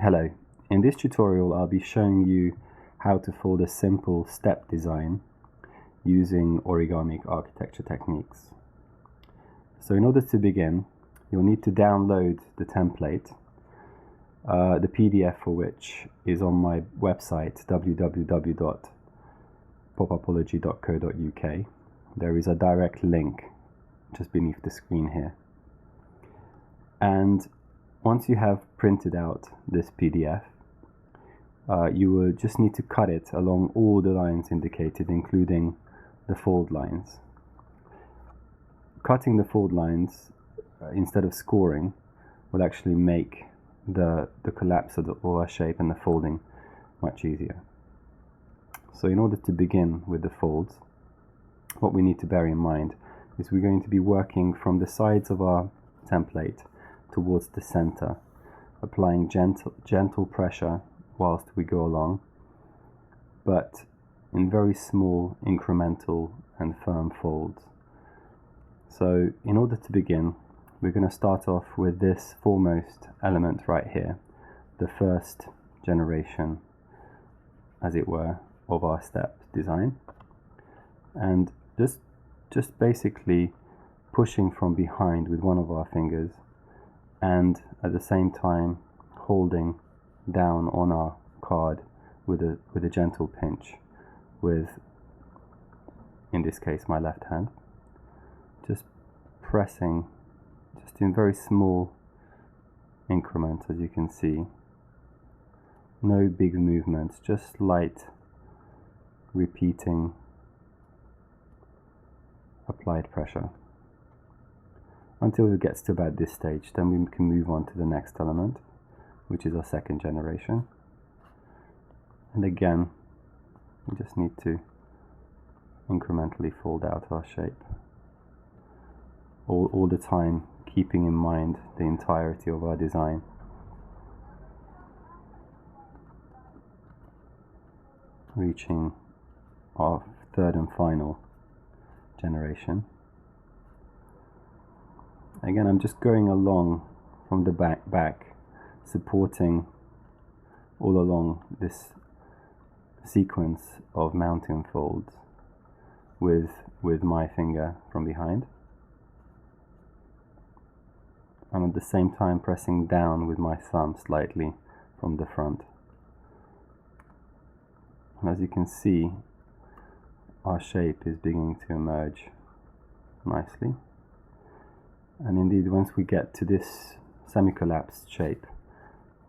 Hello, in this tutorial I'll be showing you how to fold a simple step design using origamic architecture techniques. So in order to begin, you'll need to download the template, the PDF for which is on my website www.popupology.co.uk. There is a direct link just beneath the screen here. And once you have printed out this PDF, you will just need to cut it along all the lines indicated, including the fold lines. Cutting the fold lines instead of scoring will actually make the collapse of our shape and the folding much easier. So in order to begin with the folds, what we need to bear in mind is we're going to be working from the sides of our template towards the center, applying gentle pressure whilst we go along, but in very small, incremental and firm folds. So in order to begin, we're going to start off with this foremost element right here, the first generation, as it were, of our step design, and just basically pushing from behind with one of our fingers, and at the same time holding down on our card with a gentle pinch with, in this case, my left hand, just pressing just in very small increments, as you can see. No big movements, just light repeating applied pressure until it gets to about this stage. Then we can move on to the next element, which is our second generation. And again, we just need to incrementally fold out our shape, all the time keeping in mind the entirety of our design. Reaching our third and final generation. Again, I'm just going along from the back, supporting all along this sequence of mountain folds with my finger from behind, and at the same time pressing down with my thumb slightly from the front. And as you can see, our shape is beginning to emerge nicely. And indeed, once we get to this semi-collapsed shape,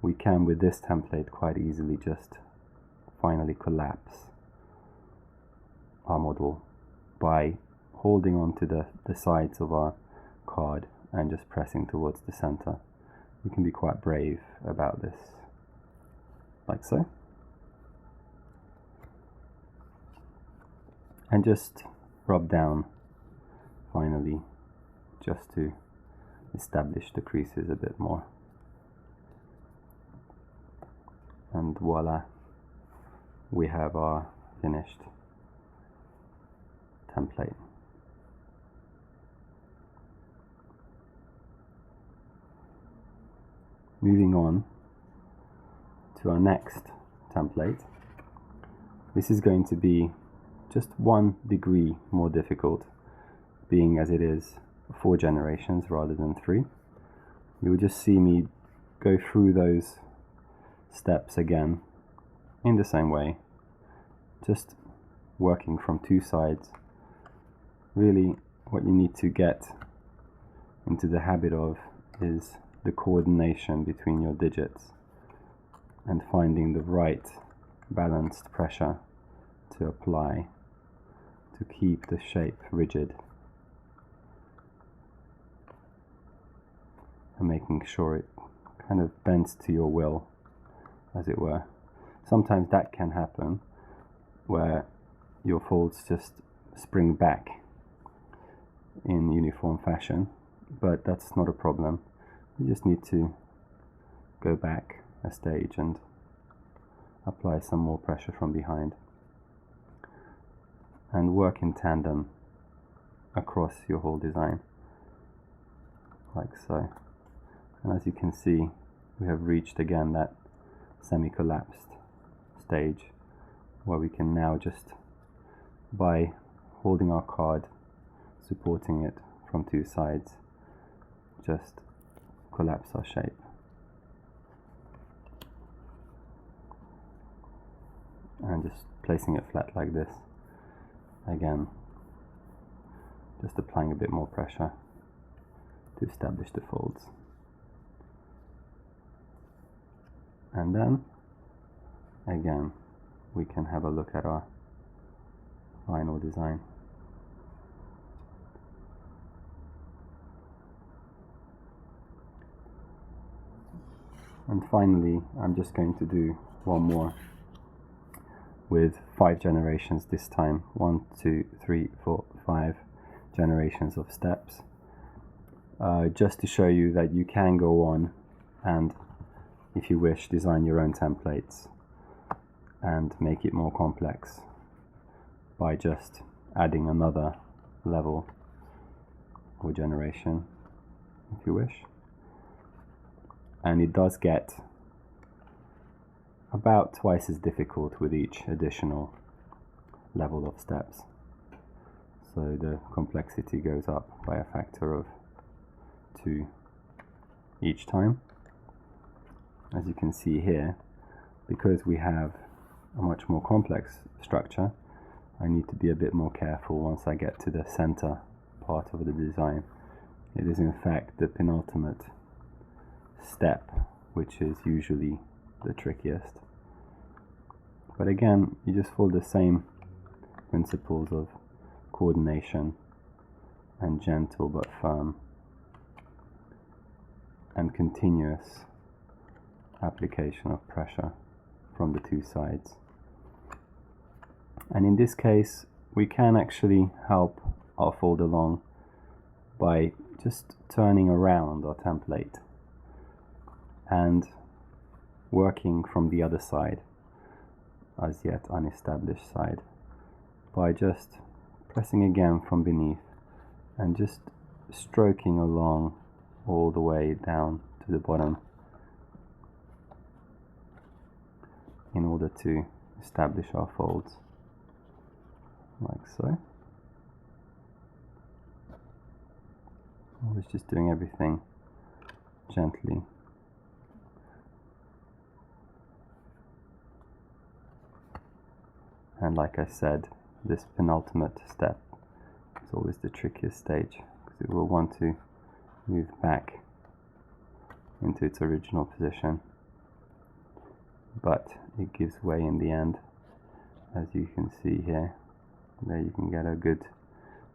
we can, with this template, quite easily just finally collapse our model by holding onto the sides of our card and just pressing towards the center. We can be quite brave about this, like so. And just rub down finally, just to establish the creases a bit more. And voila, we have our finished template. Moving on to our next template. This is going to be just 1 degree more difficult, being as it is 4 generations rather than 3. You will just see me go through those steps again in the same way, just working from 2 sides. Really, what you need to get into the habit of is the coordination between your digits and finding the right balanced pressure to apply to keep the shape rigid, and making sure it kind of bends to your will, as it were. Sometimes that can happen where your folds just spring back in uniform fashion, but that's not a problem. You just need to go back a stage and apply some more pressure from behind and work in tandem across your whole design, like so. And as you can see, we have reached again that semi-collapsed stage, where we can now just, by holding our card, supporting it from two sides, just collapse our shape. And just placing it flat like this, again just applying a bit more pressure to establish the folds. And then again we can have a look at our final design. And finally, I'm just going to do one more with 5 generations this time. 1, 2, 3, 4, 5 generations of steps, just to show you that you can go on and, if you wish, design your own templates and make it more complex by just adding another level or generation, if you wish. And it does get about twice as difficult with each additional level of steps. So the complexity goes up by a factor of 2 each time. As you can see here, because we have a much more complex structure, I need to be a bit more careful once I get to the center part of the design. It is in fact the penultimate step which is usually the trickiest. But again, you just follow the same principles of coordination and gentle but firm and continuous application of pressure from the two sides. And in this case, we can actually help our fold along by just turning around our template and working from the other side, as yet unestablished side, by just pressing again from beneath and just stroking along all the way down to the bottom in order to establish our folds, like so. Always just doing everything gently. And like I said, this penultimate step is always the trickiest stage, because it will want to move back into its original position, but it gives way in the end, as you can see here. There you can get a good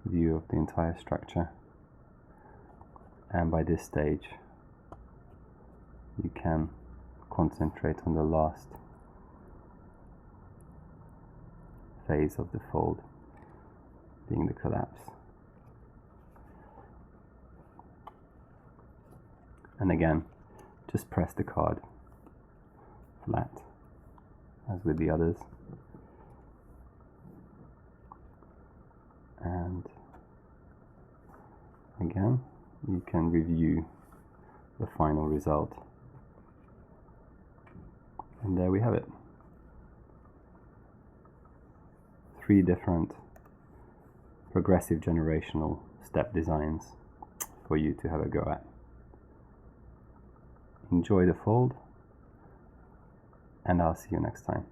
view of the entire structure, and by this stage you can concentrate on the last phase of the fold, being the collapse. And again, just press the card flat as with the others, and again you can review the final result, and there we have it. 3 different progressive generational step designs for you to have a go at. Enjoy the fold, and I'll see you next time.